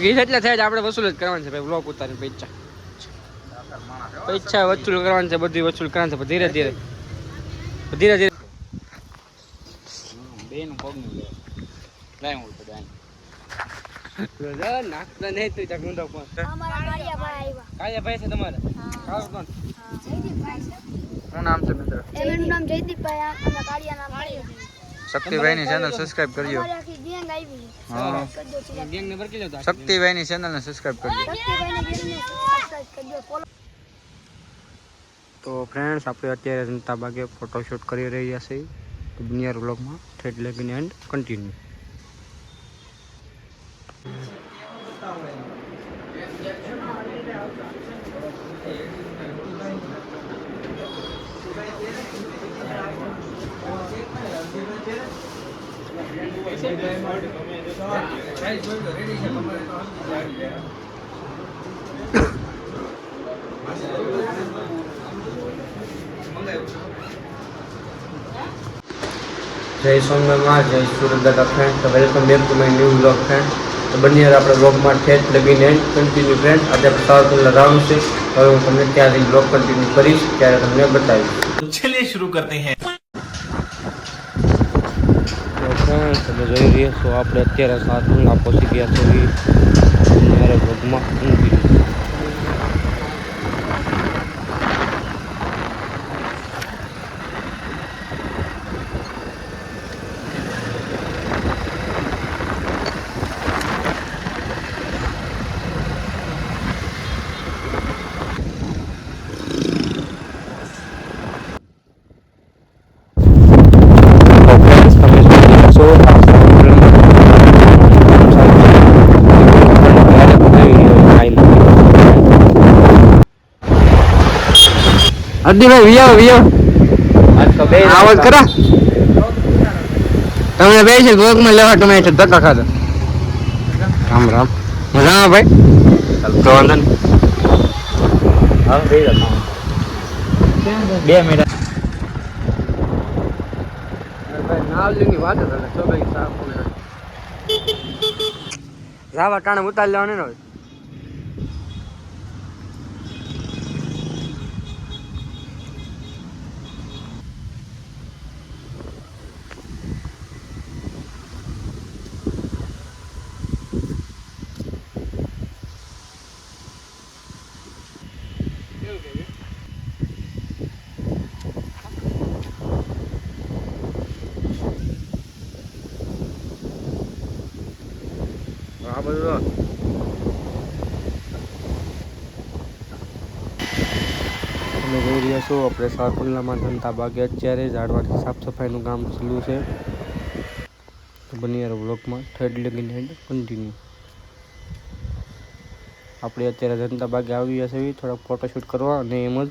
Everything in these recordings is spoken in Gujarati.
વીસ એટલે થાય આપણે વસૂલ જ કરવાનું છે ભાઈ. બ્લોક ઉતારીને પૈસા વસૂલ કરવાનું છે, બધી વસૂલ કરવાનું છે. ધીરે ધીરે બેનું પગનું લાય હું નાખતા નહીં તું ત્યાં ગુંડો પણ કાયા ભાઈ છે તમારે. કોણ શું નામ છે મિત્ર? એનું નામ જયદીપભાઈ. અમે કાળિયા નામ શક્તિભાઈ ની ચેનલ સબસ્ક્રાઇબ કરજો. હા ગેંગ નંબર કેટલો હતો? શક્તિભાઈ ની ચેનલ ને સબસ્ક્રાઇબ કરજો. તો ફ્રેન્ડ્સ આપણે અત્યારે જનતા બાગે ફોટોશૂટ કરી રહ્યા છીએ. બુનિયાર વ્લોગમાં ઠેઠ લગીને એન્ડ કન્ટિન્યુ. જય સોમનાથ, જય સુરત દાદા ફ્રેન્ડ. તો welcome back to my new vlog friend. તો બંને આપણે વ્લોગમાં ઠેઠ લગીને એન્ડ કન્ટિન્યુ ફ્રેન્ડ. આજે આપણે સાવરકુંડલા રાઉન્ડ છે. હવે હું તમને ત્યાંથી વ્લોગ કન્ટિન્યુ કરીશ, ત્યારે તમને બતાવીશ. चलिए शुरू करते हैं. તમે જોઈ રહ્યા છો આપણે અત્યારે સાવરકુંડલા પહોંચી ગયા છીએ. મારા વ્લોગમાં કન્ટિન્યુ. હરદીભાઈ વિયો આવાજ ખરા તમે બે છે ગોગમાં લેવા તમે ધક્કા ખાધા. રામ રામ મજામાં ભાઈ? તો વાંધો નહીં. 2 મિનિટ નાવલીની વાત રાવા ટાણે ઉતારી લેવાનું ને. આ બધું તમે જોઈ રહ્યા છો આપણે સાવરકુંડલામાં જનતા બાગે અત્યારે ઝાડવાથી સાફ સફાઈનું કામ ચાલુ છે. બનિયાર બ્લોકમાં થર્ડ લગીન હેન્ડ કન્ટિન્યુ. આપણે અત્યારે જનતા બાગે આવી ગયા છે થોડાક ફોટોશૂટ કરવા અને એમ જ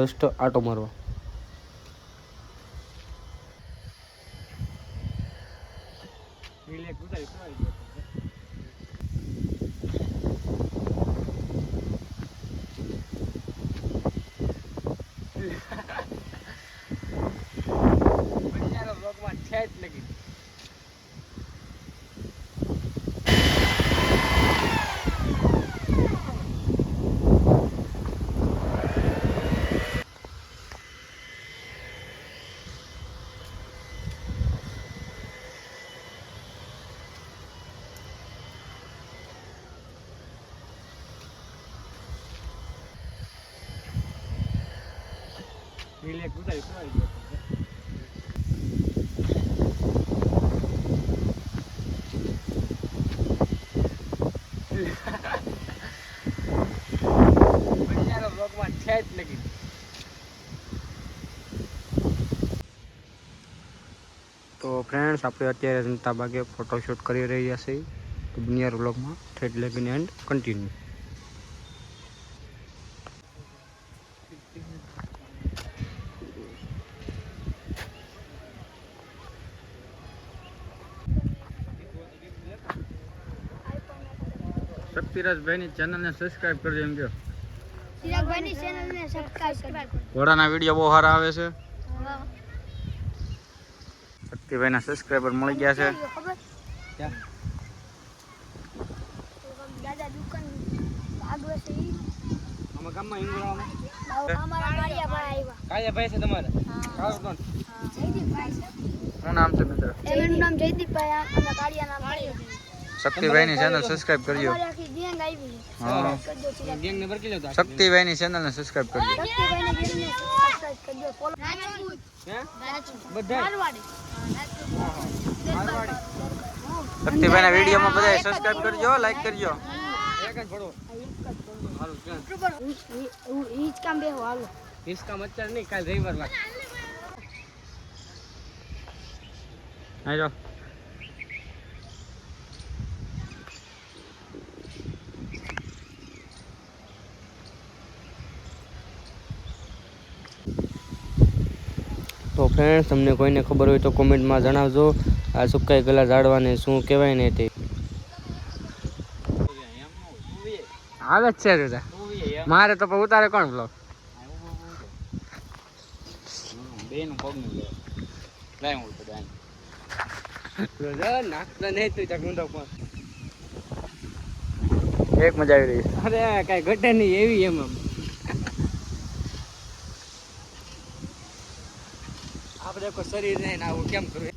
જસ્ટ આટો મારવા. તો ફ્રેન્ડ્સ આપણે અત્યારે જનતા બાગે ફોટોશૂટ કરી રહ્યા છીએ. બુનિયાર વ્લોગમાં ઠેઠ લગીને એન્ડ કન્ટિન્યુ. શક્તિરાજભાઈની ચેનલને સબસ્ક્રાઇબ કરજો એમ કહો. ચિરાગભાઈની ચેનલને સબસ્ક્રાઇબ કરજો. ઘોડાના વિડીયો બહુ સારા આવે છે. શક્તિભાઈના સબસ્ક્રાઇબર મળી ગયા છે. પછી આમાં ગામમાં હિંગોળામાં અમારા કાળિયાભાઈ આવ્યા. ભાઈ છે તમારે હા. કોણ જયદીપભાઈ છે. શું નામ છે મિત્ર? એમનું નામ જયદીપભાઈ અને કાળિયા નામ કાળિયા. શક્તિભાઈ ની ચેનલ સબસ્ક્રાઇબ કરજો. અમારી આખી ગેંગ આવી છે. હા. Subscribe કરજો ચિરાગ. ગેંગ નંબર કેટલો હતો શક્તિભાઈ ની ચેનલ ને સબસ્ક્રાઇબ કરજો. શક્તિભાઈની ગેંગને subscribe કરજો. Follow. હે બધા. મારવાડી. શક્તિભાઈ ના વિડીયો માં બધા સબસ્ક્રાઇબ કરજો, લાઈક કરજો. એક જ ફોડો હાલો ક્યાં ઈ જ કામ બેહો હાલો. કામ અત્યારે નહીં કાલ રવિવાર વાત આજો. તો ફ્રેન્ડ્સ તમને કોઈને ખબર હોય તો કોમેન્ટમાં જણાવજો આ સુકાઈ ગયેલા ઝાડવાને શું કહેવાય ને તે આવે જ છે દાદા. મારે તો પણ ઉતારે કોણ બ્લોગ? બેનું પગનું લે. લાય હું તો દાન. નાખતા નહીં તું ચકુંડો પણ એક મજા આવી રહી છે. અરે કઈ ઘટે નહીં એવી એમ આપણે કોઈ શરીર નહીં આવું કેમ કરવું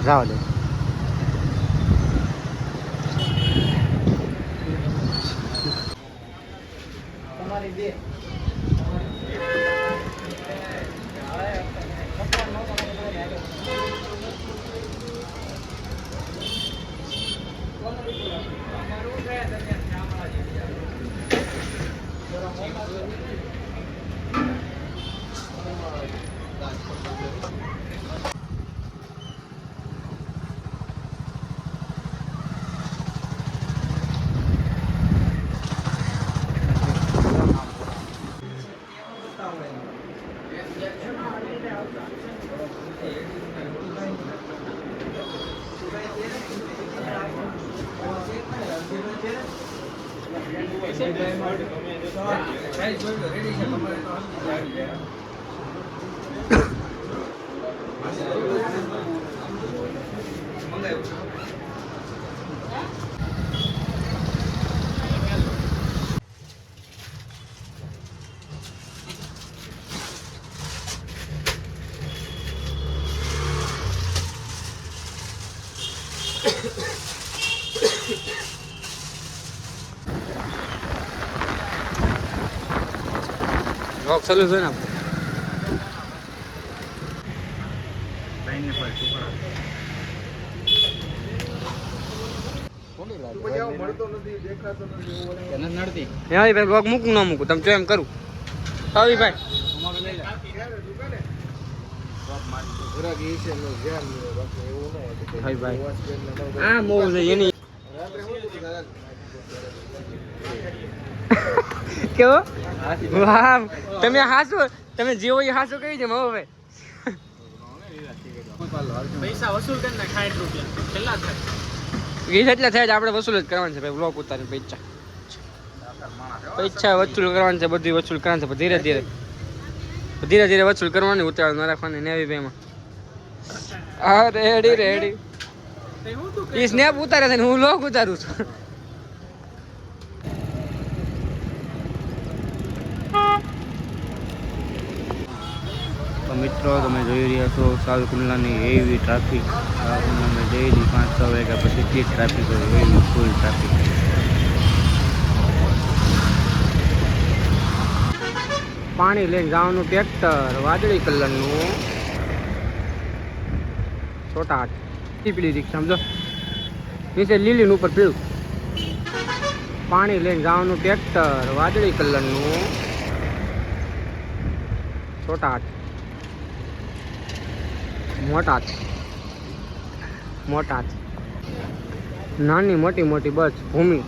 જાવ દે. તમારી બે રોક ચાલુ છે ને. બ્લોગ મૂકું ના મૂકું તમે જો એમ કરું આવી ભાઈ આ મોવ છે એની કેવો વાહ તમે હાસો તમે જેવો એ હાસો કહી દે માવો ભાઈ પૈસા વસૂલ કરીને 60 રૂપિયા કેટલા થાય ગીત એટલા થયા આપણે વસૂલ જ કરવાનું છે ભાઈ બ્લોક ઉતારી પૈસા વસૂલ કરવાની છે બધું વસૂલ કરવાનું છે ધીરે ધીરે વસૂલ કરવાની ઉતાર ન રાખવાની નેવી ભાઈમાં હા રેડી રેડી એ સ્નેપ ઉતારે છે ને હું લોક ઉતારું છું તો મિત્રો તમે જોઈ રહ્યા છો સાવરકુંડલાની એવી ટ્રાફિક સાવરકુંડલામાં ડેલી 5-6 વાગ્યા પછી એટલી ટ્રાફિક હોય એવી ફૂલ ટ્રાફિક પાણી લઈને જવાનું ટ્રેક્ટર વાદળી કલરનું છોટા હાથ પીળી રિક્ષા સમજો નીચે લીલી ઉપર પીળું પાણી લઈને જવાનું ટ્રેક્ટર વાદળી કલરનું છોટા હાથ મોટા હાથ નાની મોટી બસ ભૂમિ